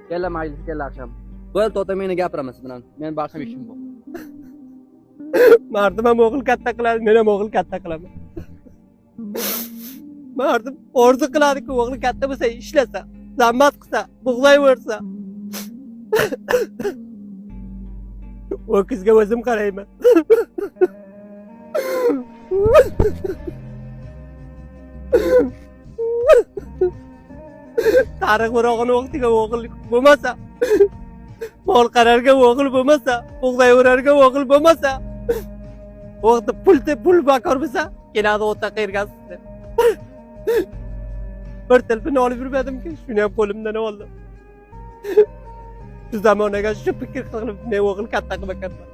Kella majlis, kella akşam. Bo'l, to'ta meni gapiramiz bilan. Men boshqa ishim bor. Mardim ham o'g'il katta qiladi, men ham o'g'il katta qilaman. Mardim orzu qiladi-ku, o'g'li katta bo'lsa, ishlasa, zahmat qilsa, bug'layversa. O kızga o'zim qarayman. Tarix o'rog'ini o'qitiga o'g'il bo'lmasa, mol qararga o'g'il bo'lmasa, bug'layverarga o'g'il bo'lmasa, o'qitda pul bakor bo'lsa, keladi o'ta qirg'asida. Bir telefon olib yurmadim-ki, shuni ham qo'limdan oldim. Şu zamonaga shu fikr qilib, men o'g'il katta qilib ekanman.